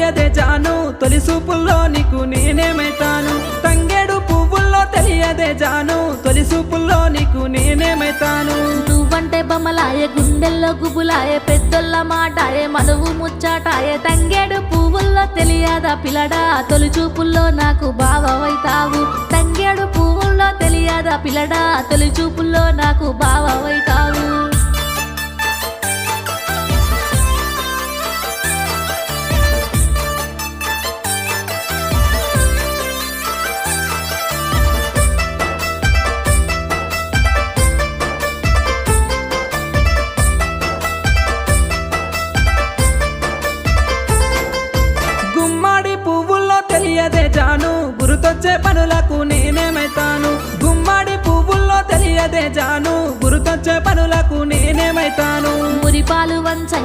తెలియదే జాను తొలి చూపుల్లో నీకు నేనేమైతాను తంగేడు పువ్వుల్లో తెలియదే జాను తొలి చూపుల్లో నీకు నేనేమైతాను నువ్వంటే బొమ్మలాయే గుండెల్లో గుబులాయే పెద్దోళ్ళ మాటాయే మనువు ముచ్చాటాయే తంగేడు పువ్వుల్లో తెలియదా పిల్లడా తొలి చూపుల్లో నాకు బావవైతావు తంగేడు పువ్వుల్లో తెలియదా పిల్లడా తొలి చూపుల్లో నాకు బావవైతావు గుమ్మడి పువ్వుల్లో తెలియదే జాను గురుతొచ్చే పనులకు నేనేమైతాను గుమ్మడి పువ్వుల్లో తెలియదే జాను గురుతొచ్చే పనులకు నేనేమైతాను మురిపాలు వంచ